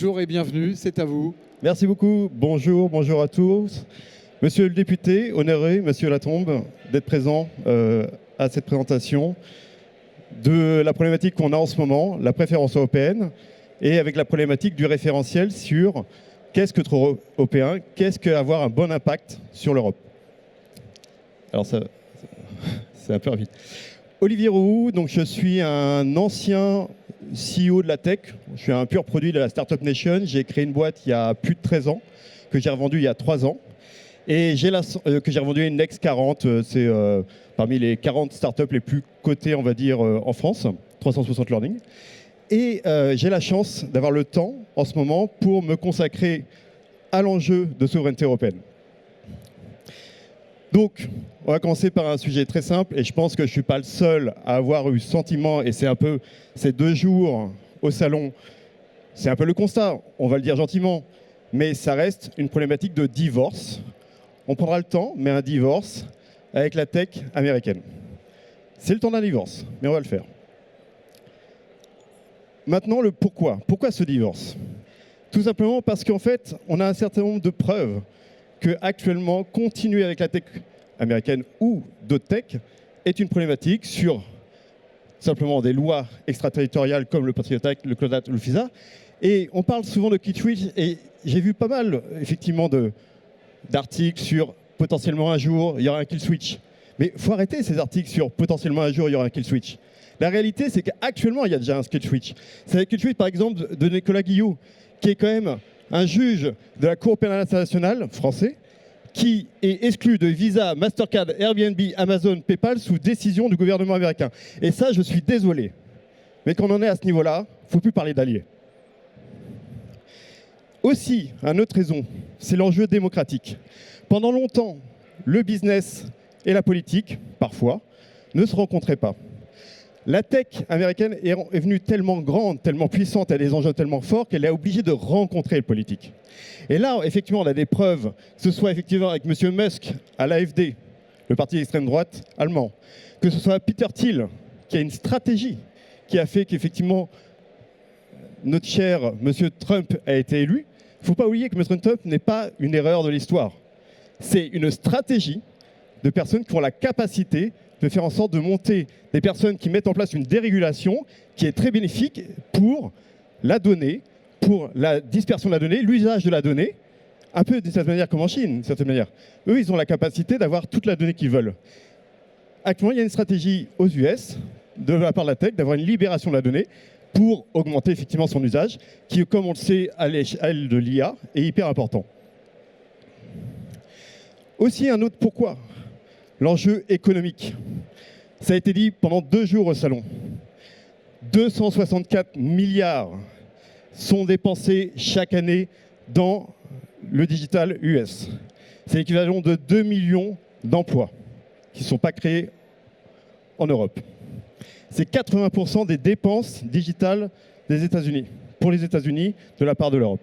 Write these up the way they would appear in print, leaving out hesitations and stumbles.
Bonjour et bienvenue, c'est à vous. Merci beaucoup. Bonjour, bonjour à tous. Monsieur le député, honoré, monsieur Latombe, d'être présent à cette présentation de la problématique qu'on a en ce moment, la préférence européenne, et avec la problématique du référentiel sur qu'est-ce que trop européen, qu'est-ce qu'avoir un bon impact sur l'Europe. Alors ça, c'est un peu rapide. Olivier Roux, donc je suis un ancien CEO de la tech. Je suis un pur produit de la Startup Nation. J'ai créé une boîte il y a plus de 13 ans, que j'ai revendue il y a 3 ans. Et que j'ai revendu à une Next 40. C'est parmi les 40 startups les plus cotées, on va dire, en France. 360 Learning. Et j'ai la chance d'avoir le temps en ce moment pour me consacrer à l'enjeu de souveraineté européenne. Donc, on va commencer par un sujet très simple, et je pense que je ne suis pas le seul à avoir eu ce sentiment, et c'est un peu ces 2 jours au salon, c'est un peu le constat, on va le dire gentiment, mais ça reste une problématique de divorce. On prendra le temps, mais un divorce avec la tech américaine. C'est le temps d'un divorce, mais on va le faire. Maintenant, le pourquoi. Pourquoi ce divorce? Tout simplement parce qu'en fait, on a un certain nombre de preuves qu'actuellement, continuer avec la tech américaine ou d'autres tech est une problématique sur simplement des lois extraterritoriales comme le Patriot Act, le Cloud Act, le FISA. Et on parle souvent de kill switch, et j'ai vu pas mal, effectivement, d'articles sur potentiellement un jour, il y aura un kill switch. Mais il faut arrêter ces articles sur potentiellement un jour, il y aura un kill switch. La réalité, c'est qu'actuellement, il y a déjà un kill switch. C'est le kill switch, par exemple, de Nicolas Guillot, qui est quand même un juge de la Cour pénale internationale français, qui est exclu de Visa, Mastercard, Airbnb, Amazon, PayPal sous décision du gouvernement américain. Et ça, je suis désolé. Mais quand on en est à ce niveau-là, il ne faut plus parler d'alliés. Aussi, une autre raison, c'est l'enjeu démocratique. Pendant longtemps, le business et la politique, parfois, ne se rencontraient pas. La tech américaine est venue tellement grande, tellement puissante, elle a des enjeux tellement forts qu'elle est obligée de rencontrer le politique. Et là, effectivement, on a des preuves, que ce soit effectivement avec M. Musk à l'AfD, le parti d'extrême droite allemand, que ce soit Peter Thiel, qui a une stratégie qui a fait qu'effectivement, notre cher M. Trump a été élu. Il ne faut pas oublier que M. Trump n'est pas une erreur de l'histoire. C'est une stratégie de personnes qui ont la capacité de faire en sorte de monter des personnes qui mettent en place une dérégulation qui est très bénéfique pour la donnée, pour la dispersion de la donnée, l'usage de la donnée, un peu de cette manière comme en Chine, d'une certaine manière. Eux, ils ont la capacité d'avoir toute la donnée qu'ils veulent. Actuellement, il y a une stratégie aux US, de la part de la tech, d'avoir une libération de la donnée pour augmenter effectivement son usage, qui, comme on le sait, à l'échelle de l'IA, est hyper important. Aussi, un autre pourquoi. L'enjeu économique. Ça a été dit pendant 2 jours au salon. 264 milliards sont dépensés chaque année dans le digital US. C'est l'équivalent de 2 millions d'emplois qui ne sont pas créés en Europe. C'est 80% des dépenses digitales des États-Unis, pour les États-Unis, de la part de l'Europe.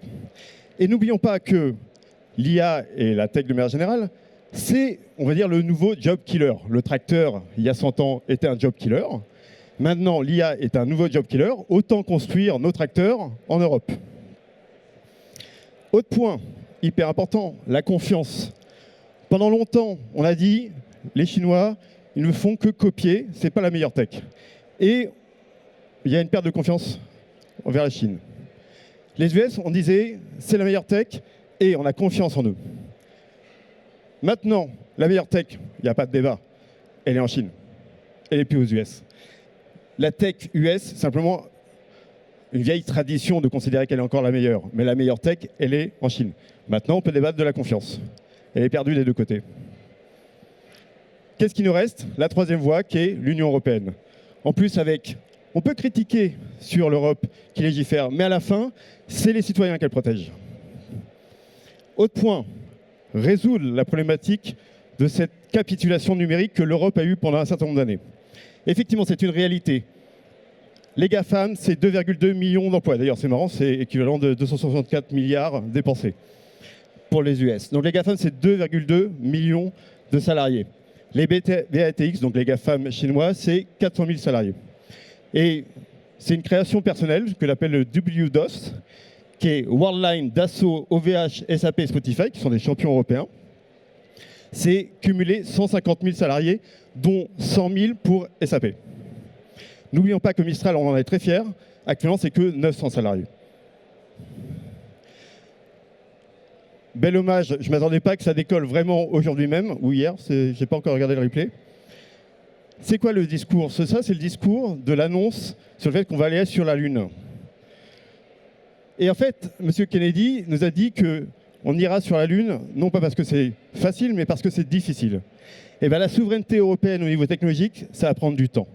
Et n'oublions pas que l'IA et la tech de manière générale, c'est, on va dire, le nouveau job killer. Le tracteur, il y a 100 ans, était un job killer. Maintenant, l'IA est un nouveau job killer. Autant construire nos tracteurs en Europe. Autre point, hyper important, la confiance. Pendant longtemps, on a dit, les Chinois, ils ne font que copier, ce n'est pas la meilleure tech. Et il y a une perte de confiance envers la Chine. Les US, on disait, c'est la meilleure tech et on a confiance en eux. Maintenant, la meilleure tech, il n'y a pas de débat, elle est en Chine. Elle n'est plus aux US. La tech US, simplement une vieille tradition de considérer qu'elle est encore la meilleure. Mais la meilleure tech, elle est en Chine. Maintenant, on peut débattre de la confiance. Elle est perdue des 2 côtés. Qu'est-ce qui nous reste? La 3e voie, qui est l'Union européenne. En plus, on peut critiquer sur l'Europe qui légifère, mais à la fin, c'est les citoyens qu'elle protège. Autre point, résoudre la problématique de cette capitulation numérique que l'Europe a eue pendant un certain nombre d'années. Effectivement, c'est une réalité. Les GAFAM, c'est 2,2 millions d'emplois. D'ailleurs, c'est marrant, c'est équivalent de 264 milliards dépensés pour les US. Donc les GAFAM, c'est 2,2 millions de salariés. Les BATX, donc les GAFAM chinois, c'est 400 000 salariés. Et c'est une création personnelle que l'appelle le WDOS, qui est Worldline, Dassault, OVH, SAP et Spotify, qui sont des champions européens. C'est cumuler 150 000 salariés, dont 100 000 pour SAP. N'oublions pas que Mistral, on en est très fiers. Actuellement, c'est que 900 salariés. Bel hommage, je ne m'attendais pas que ça décolle vraiment aujourd'hui même, ou hier, je n'ai pas encore regardé le replay. C'est quoi le discours? Ça, c'est le discours de l'annonce sur le fait qu'on va aller sur la Lune. Et en fait, M. Kennedy nous a dit qu'on ira sur la Lune, non pas parce que c'est facile, mais parce que c'est difficile. Et bien la souveraineté européenne au niveau technologique, ça va prendre du temps.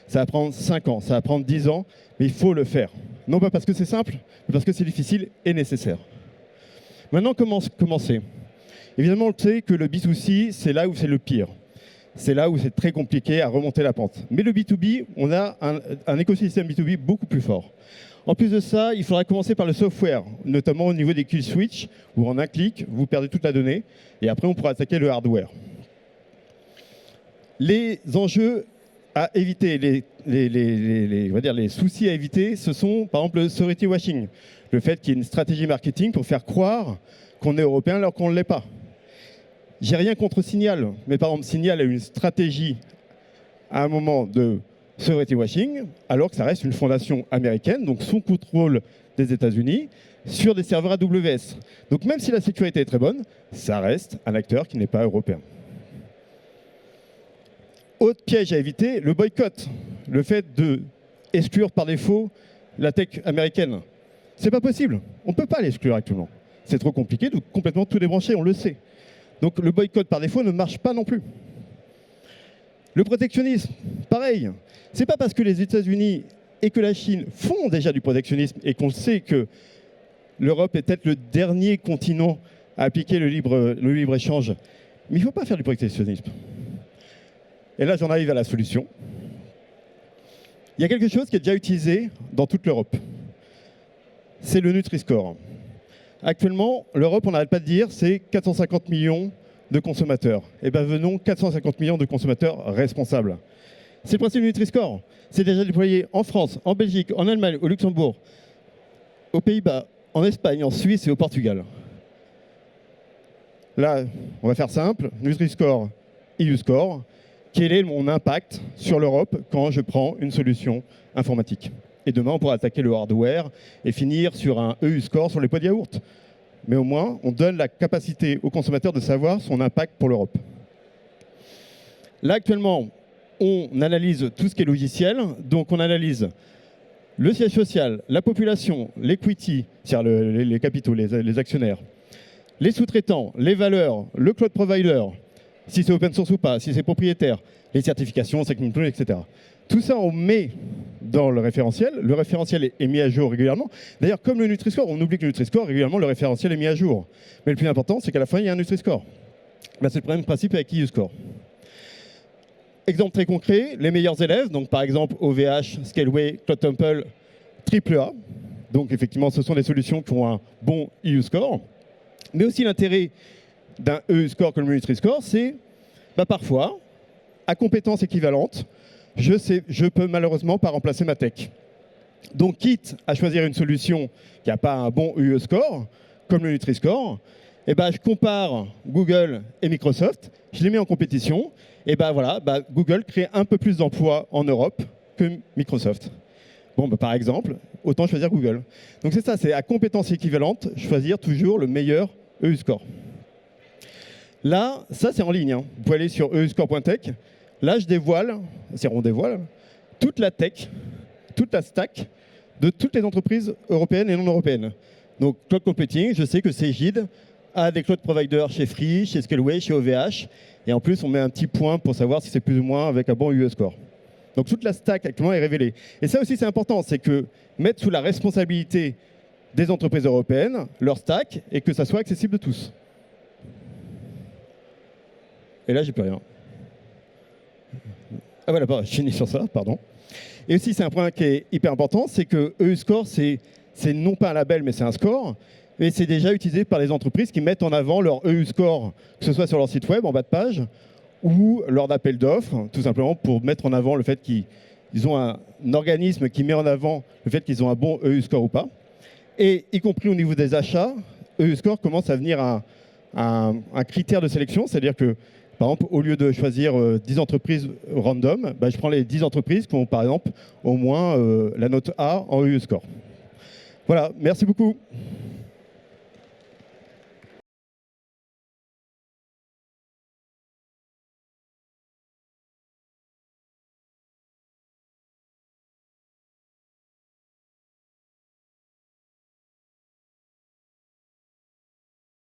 Ça va prendre 5 ans, ça va prendre 10 ans, mais il faut le faire. Non pas parce que c'est simple, mais parce que c'est difficile et nécessaire. Maintenant, comment commencer? Évidemment, on sait que le B2C, c'est là où c'est le pire. C'est là où c'est très compliqué à remonter la pente. Mais le B2B, on a un écosystème B2B beaucoup plus fort. En plus de ça, il faudra commencer par le software, notamment au niveau des kill switch, où en un clic, vous perdez toute la donnée, et après on pourra attaquer le hardware. Les enjeux à éviter, on va dire les soucis à éviter, ce sont par exemple le security washing, le fait qu'il y ait une stratégie marketing pour faire croire qu'on est européen alors qu'on ne l'est pas. J'ai rien contre Signal, mais par exemple Signal a une stratégie à un moment de security washing, alors que ça reste une fondation américaine, donc sous contrôle des États-Unis, sur des serveurs AWS. Donc même si la sécurité est très bonne, ça reste un acteur qui n'est pas européen. Autre piège à éviter, le boycott. Le fait d'exclure par défaut la tech américaine. C'est pas possible. On ne peut pas l'exclure actuellement. C'est trop compliqué de complètement tout débrancher, on le sait. Donc le boycott par défaut ne marche pas non plus. Le protectionnisme, pareil. C'est pas parce que les États-Unis et que la Chine font déjà du protectionnisme et qu'on sait que l'Europe est peut-être le dernier continent à appliquer le libre-échange. Mais il ne faut pas faire du protectionnisme. Et là, j'en arrive à la solution. Il y a quelque chose qui est déjà utilisé dans toute l'Europe. C'est le Nutri-Score. Actuellement, l'Europe, on n'arrête pas de dire, c'est 450 millions de consommateurs. Eh bien, venons 450 millions de consommateurs responsables. C'est le principe du Nutri-Score. C'est déjà déployé en France, en Belgique, en Allemagne, au Luxembourg, aux Pays-Bas, en Espagne, en Suisse et au Portugal. Là, on va faire simple. Nutri-Score, EU-Score. Quel est mon impact sur l'Europe quand je prends une solution informatique? Et demain, on pourra attaquer le hardware et finir sur un EU-Score sur les pots de yaourt. Mais au moins, on donne la capacité aux consommateurs de savoir son impact pour l'Europe. Là, actuellement, on analyse tout ce qui est logiciel. Donc, on analyse le siège social, la population, l'equity, c'est-à-dire les capitaux, les actionnaires, les sous-traitants, les valeurs, le cloud provider, si c'est open source ou pas, si c'est propriétaire, les certifications, etc. Tout ça, on met dans le référentiel. Le référentiel est mis à jour régulièrement. D'ailleurs, comme le Nutri-Score, on oublie que le Nutri-Score, régulièrement, le référentiel est mis à jour. Mais le plus important, c'est qu'à la fin, il y a un Nutri-Score. Ben, c'est le même principe avec EU-Score. Exemple très concret, les meilleurs élèves, donc par exemple OVH, Scaleway, Cloud Temple, AAA. Donc effectivement, ce sont des solutions qui ont un bon EU-Score. Mais aussi l'intérêt d'un EU-Score comme le Nutri-Score, c'est parfois, à compétences équivalentes, je peux malheureusement pas remplacer ma tech. Donc, quitte à choisir une solution qui n'a pas un bon UE-Score, comme le Nutri-Score, je compare Google et Microsoft, je les mets en compétition, et Google crée un peu plus d'emplois en Europe que Microsoft. Bon, par exemple, autant choisir Google. Donc c'est ça, c'est à compétences équivalentes, choisir toujours le meilleur EU-Score. Là, ça c'est en ligne. Vous pouvez aller sur euscore.tech. Là, on dévoile toute la tech, toute la stack de toutes les entreprises européennes et non européennes. Donc, Cloud Computing, je sais que Cegid a des cloud providers chez Free, chez Scaleway, chez OVH. Et en plus, on met un petit point pour savoir si c'est plus ou moins avec un bon UE-Score. Donc, toute la stack actuellement est révélée. Et ça aussi, c'est important, c'est que mettre sous la responsabilité des entreprises européennes leur stack et que ça soit accessible de tous. Et là, j'ai plus rien. Ah voilà, je finis sur ça, pardon. Et aussi, c'est un point qui est hyper important, c'est que EU-Score, c'est non pas un label, mais c'est un score. Et c'est déjà utilisé par les entreprises qui mettent en avant leur EU-Score, que ce soit sur leur site web, en bas de page, ou lors d'appels d'offres, tout simplement pour mettre en avant le fait qu'ils ont un organisme qui met en avant le fait qu'ils ont un bon EU-Score ou pas. Et y compris au niveau des achats, EU-Score commence à venir un critère de sélection, c'est-à-dire que, par exemple, au lieu de choisir 10 entreprises random, je prends les 10 entreprises qui ont, par exemple, au moins la note A en EU-Score. Voilà, merci beaucoup.